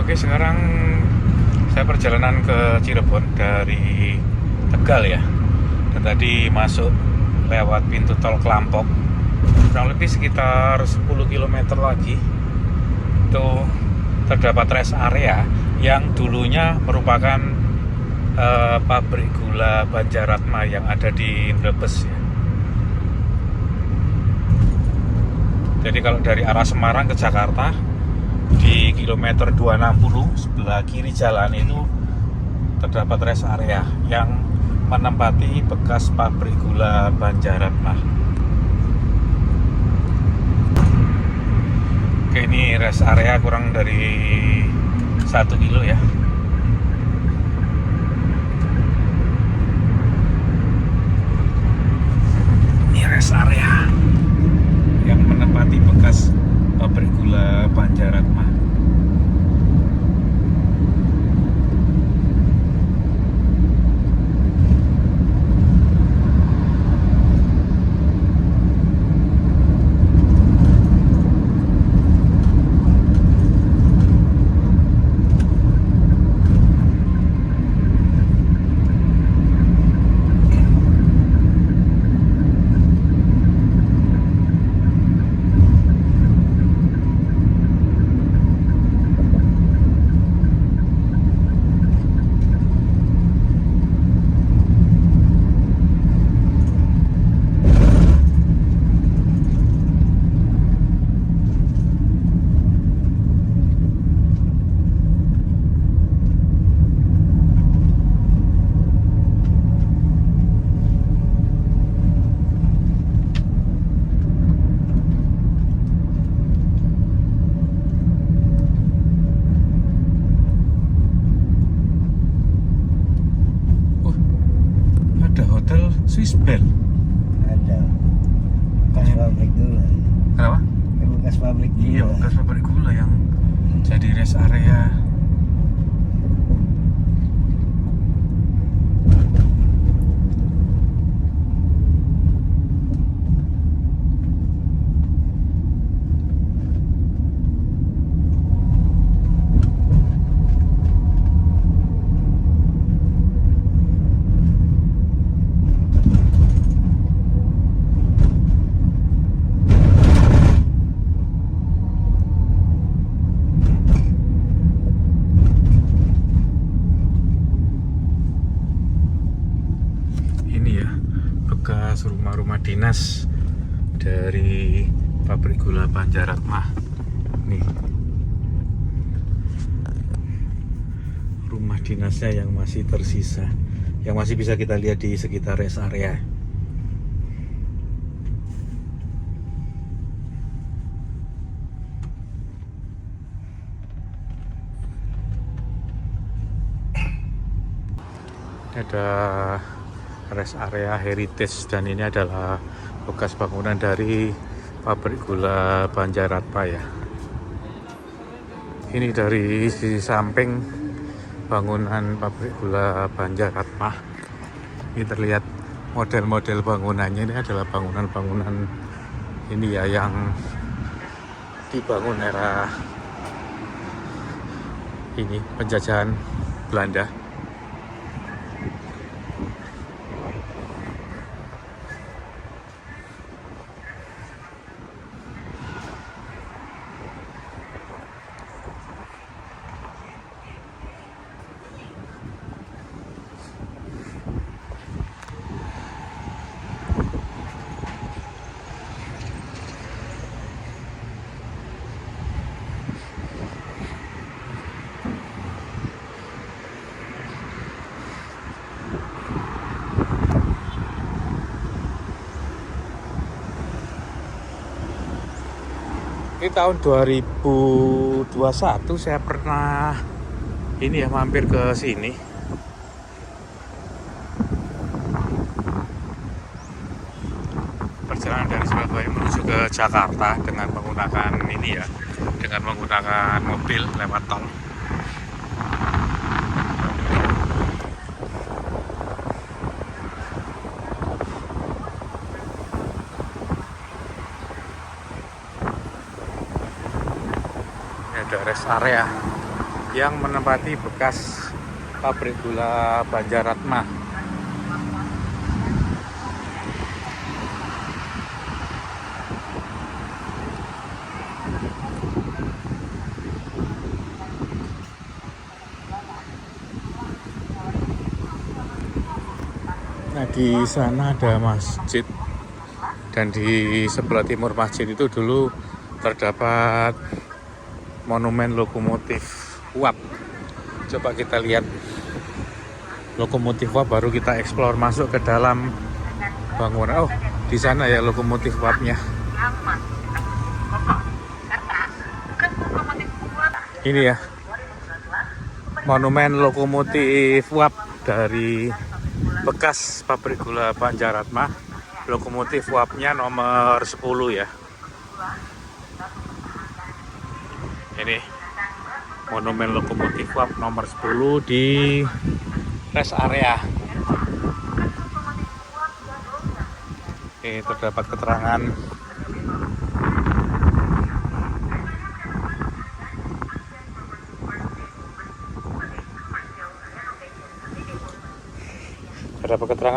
Oke, sekarang saya perjalanan ke Cirebon dari Tegal ya. Dan tadi masuk lewat pintu tol Klampok. Kurang lebih sekitar 10 km lagi itu terdapat rest area yang dulunya merupakan pabrik gula Banjaratma yang ada di Brebes ya. Jadi kalau dari arah Semarang ke Jakarta di kilometer 260 sebelah kiri jalan itu terdapat rest area yang menempati bekas pabrik gula Banjaratma. Oke, ini rest area kurang dari 1 kilo ya. Ini rest area yang menempati bekas pabrik gula Banjaratma. Swiss Bell. Ada bekas pabrik dulu. Kenapa? Bekas pabrik dulu. Iya, bekas pabrik gula yang jadi rest area. Bekas rumah-rumah dinas dari pabrik gula Banjaratma. Nih, rumah dinasnya yang masih tersisa, yang masih bisa kita lihat di sekitar rest area. Ada rest area heritage dan ini adalah bekas bangunan dari pabrik gula Banjaratma ya. Ini dari sisi samping bangunan pabrik gula Banjaratma. Ini terlihat model-model bangunannya. Ini adalah bangunan-bangunan ini ya yang dibangun era ini penjajahan Belanda. Ini tahun 2021 saya pernah ini ya mampir ke sini. Perjalanan dari Surabaya menuju ke Jakarta dengan menggunakan ini ya, dengan menggunakan mobil lewat tol. Ada rest area yang menempati bekas pabrik gula Banjaratma. Nah, di sana ada masjid, dan di sebelah timur masjid itu dulu terdapat monumen lokomotif uap. Coba kita lihat lokomotif uap, baru kita eksplor masuk ke dalam bangunan. Oh, di sana ya lokomotif uapnya. Ini ya monumen lokomotif uap dari bekas pabrik gula Banjaratma. Lokomotif uapnya nomor 10 ya. Ini monumen lokomotif uap nomor 10 di rest area. Ini terdapat keterangan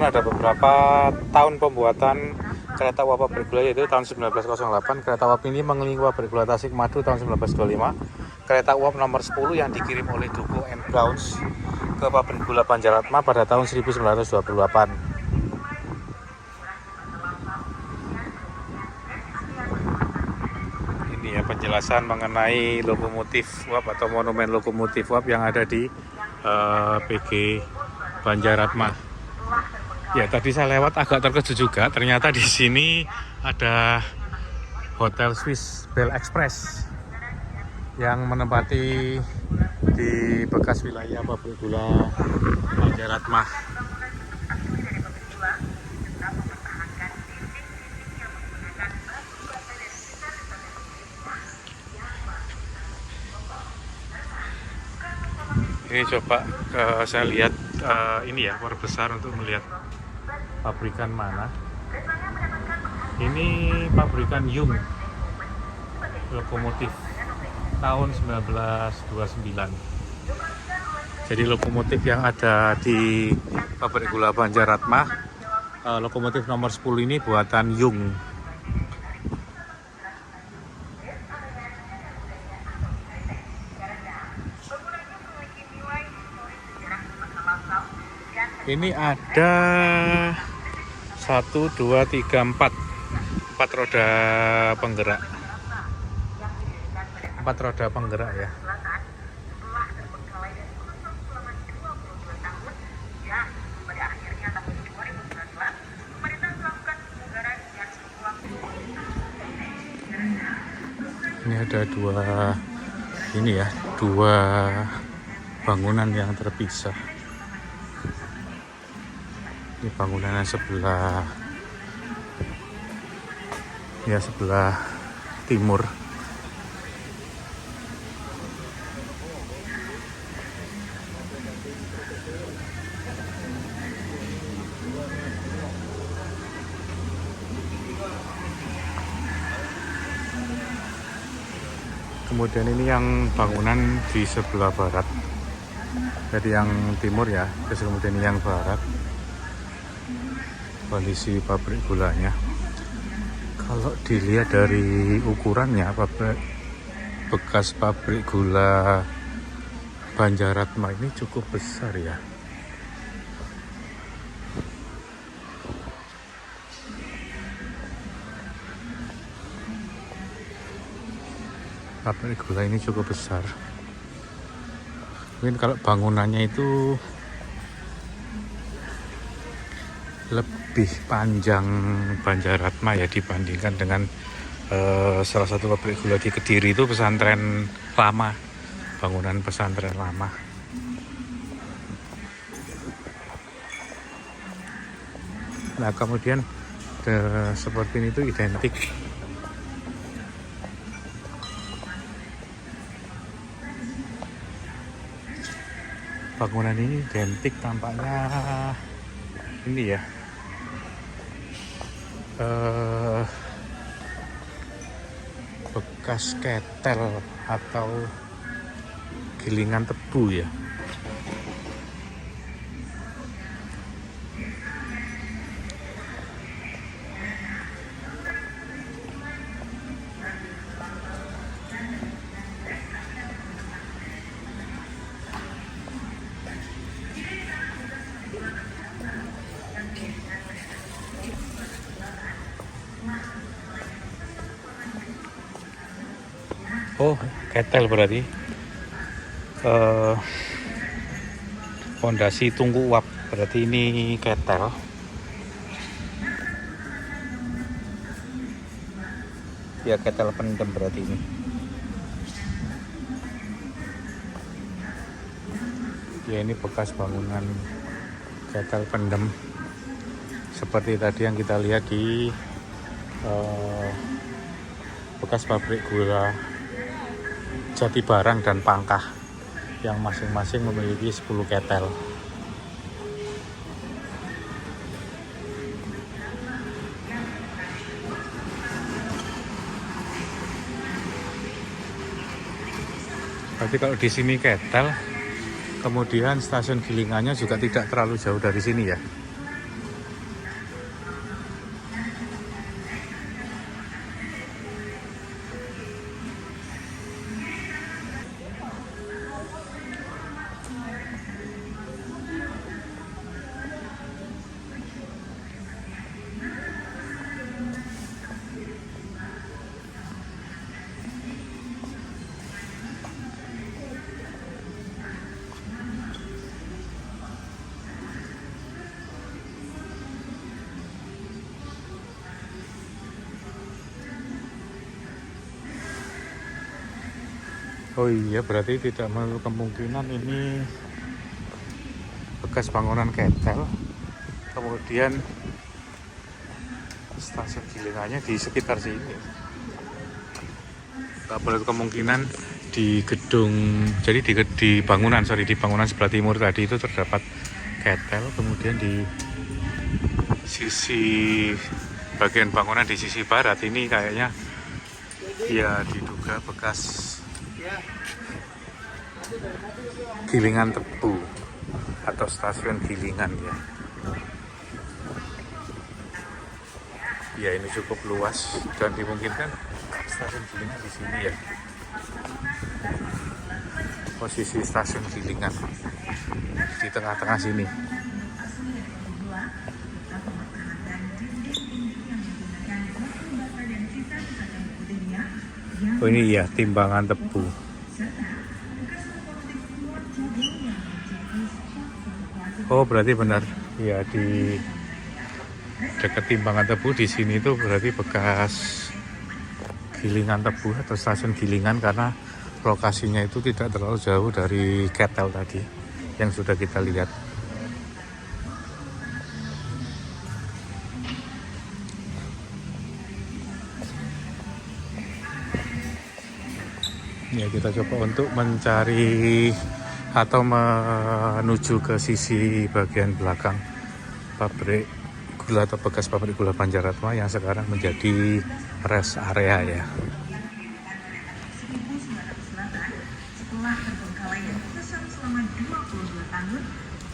ada beberapa tahun pembuatan kereta uap pabrik gula, yaitu tahun 1908. Kereta uap ini mengelilingi pabrik gula Tasik Madu tahun 1925. Kereta uap nomor 10 yang dikirim oleh Duko and Browns ke pabrik gula Banjaratma pada tahun 1928. Ini ya penjelasan mengenai lokomotif uap atau monumen lokomotif uap yang ada di PG Banjaratma. Ya, tadi saya lewat agak terkejut juga. Ternyata di sini ada Hotel Swiss Bell Express yang menempati di bekas wilayah pabrik gula Banjaratma. Ini coba saya lihat ini ya, perbesar untuk melihat pabrikan mana. Ini pabrikan Yung lokomotif tahun 1929. Jadi lokomotif yang ada di pabrik gula Banjaratma, lokomotif nomor 10 ini buatan Yung. Ini ada 1, 2, 3, 4 roda penggerak. 4 roda penggerak ya. Ini ada dua bangunan yang terpisah. Ini bangunan yang sebelah timur. Kemudian ini yang bangunan di sebelah barat. Jadi yang timur ya, terus kemudian yang barat. Kondisi pabrik gulanya, kalau dilihat dari ukurannya, bekas pabrik gula Banjaratma ini cukup besar ya. Pabrik gula ini cukup besar. Mungkin kalau bangunannya itu lebih panjang Banjaratma ya dibandingkan dengan salah satu pabrik gula di Kediri, itu pesantren lama, bangunan pesantren lama. Nah, kemudian seperti ini itu identik bangunan ini identik tampaknya ini ya, bekas ketel atau gilingan tebu ya. Oh, ketel berarti. Pondasi Tungku Uap, berarti ini ketel. Ya, ketel pendem berarti ini. Ya, ini bekas bangunan ketel pendem. Seperti tadi yang kita lihat di bekas pabrik gula Jatibarang dan Pangkah yang masing-masing memiliki 10 ketel. Berarti kalau di sini ketel, kemudian stasiun gilingannya juga tidak terlalu jauh dari sini ya. Oh iya, berarti tidak menutup kemungkinan ini bekas bangunan ketel, kemudian stasiun gilingannya di sekitar sini. Tak menutup kemungkinan di gedung, jadi di bangunan sebelah timur tadi itu terdapat ketel, kemudian di sisi bagian bangunan di sisi barat ini kayaknya ya diduga bekas gilingan tebu atau stasiun gilingan ya. Ya, ini cukup luas dan dimungkinkan stasiun gilingan di sini ya. Posisi stasiun gilingan di tengah-tengah sini. Oh, ini ya timbangan tebu. Oh, berarti benar. Ya, di dekat timbangan tebu di sini itu berarti bekas gilingan tebu atau stasiun gilingan, karena lokasinya itu tidak terlalu jauh dari ketel tadi yang sudah kita lihat. Ya, kita coba untuk mencari atau menuju ke sisi bagian belakang pabrik gula atau bekas pabrik gula Banjaratma yang sekarang menjadi rest area ya. Setelah terbengkalai dan kesal selama 22 tahun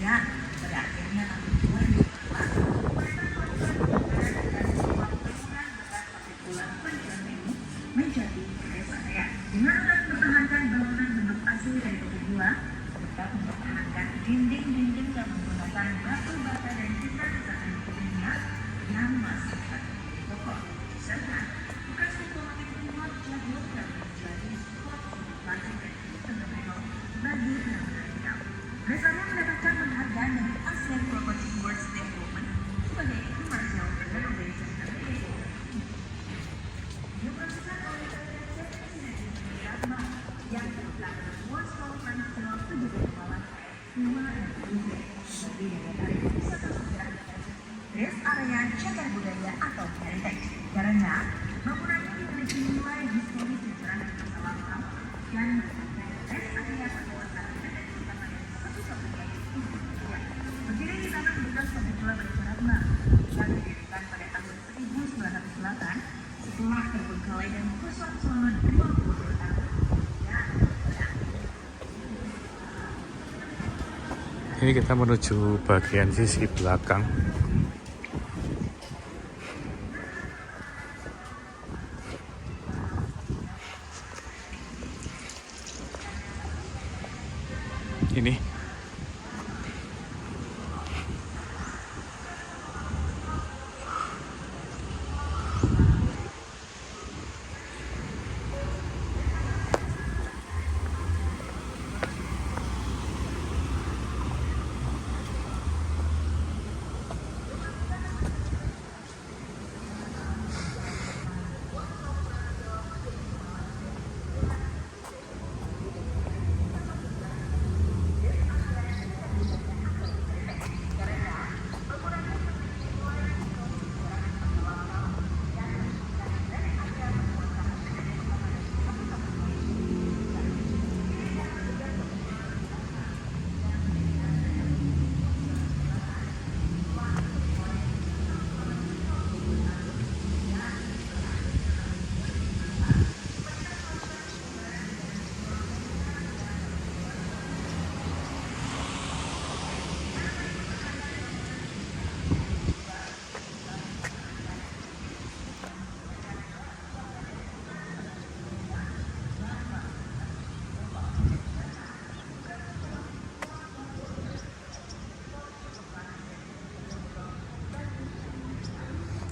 dan berakhirnya tahun 2004 menjadi rest area dengan mempertahankan bangunan bentuk asli dari toko gula, tetap mempertahankan dinding-dinding yang menggunakan batu bata dan sisa-sisa minyak yang masih terkait toko, serta bekas toko langit kuat jadul yang menjadi spot plastik bagi penambang. Resanya mendapatkan penghargaan dari Asian Property Awards Development sebagai Commercial Renovation Company. Diproseskan oleh Ratma yang telah World Conference Nasional 7 Malam 2020 dari wisata sejarah Rest Area Cagar Budaya atau Heritage, karena bangunan ini memiliki nilai histori sejarah dan masa lampau dan rest area satu-satunya berdiri di tanah bekas pabrik gula Banjaratma. Ini kita menuju bagian sisi belakang.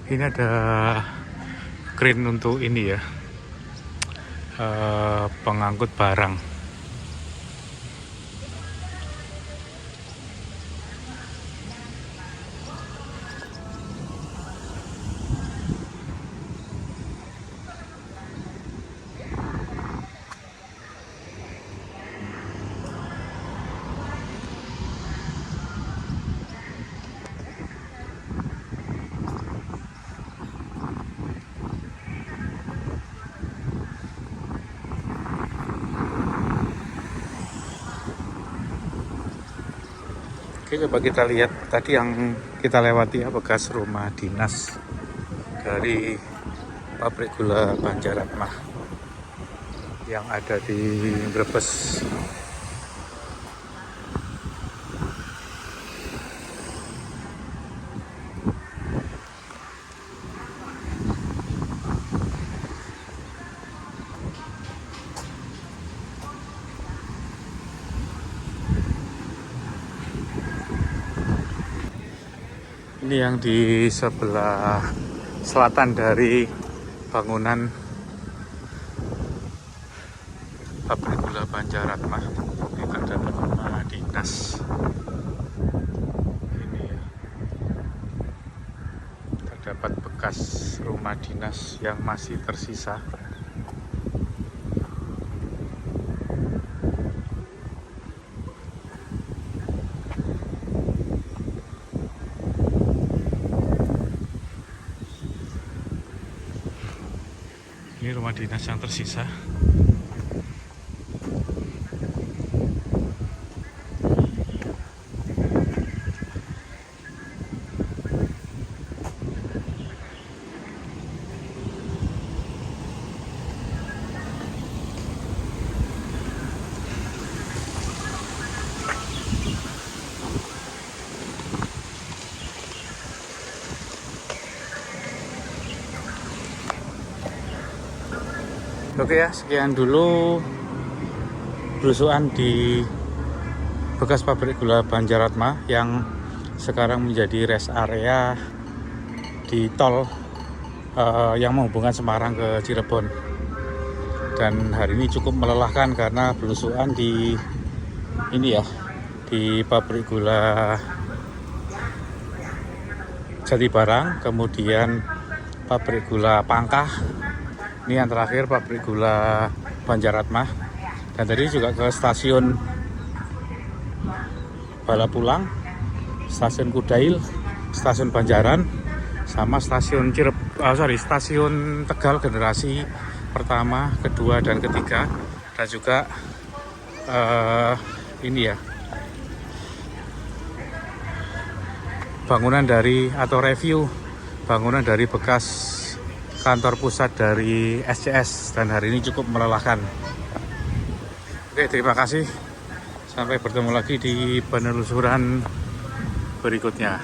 Ini ada crane untuk ini ya, pengangkut barang. Oke, coba kita lihat tadi yang kita lewati ya, bekas rumah dinas dari pabrik gula Banjaratmah yang ada di Brebes. Ini yang di sebelah selatan dari bangunan pabrik gula Banjaratmah. Itu adalah rumah dinas. Ini ya, terdapat bekas rumah dinas yang masih tersisa. Ini rumah dinas yang tersisa. Oke ya, sekian dulu belusuan di bekas pabrik gula Banjaratmah yang sekarang menjadi rest area di tol yang menghubungkan Semarang ke Cirebon. Dan hari ini cukup melelahkan karena belusuan di ini ya, di pabrik gula Jatibarang, kemudian pabrik gula Pangkah. Ini yang terakhir pabrik gula Banjaratmah. Dan tadi juga ke stasiun Balapulang, stasiun Kudail, stasiun Banjaran, sama stasiun stasiun Tegal generasi pertama, kedua, dan ketiga. Dan juga ini ya, bangunan dari atau review bangunan dari bekas kantor pusat dari SCS, dan hari ini cukup melelahkan. Oke, terima kasih. Sampai bertemu lagi di penelusuran berikutnya.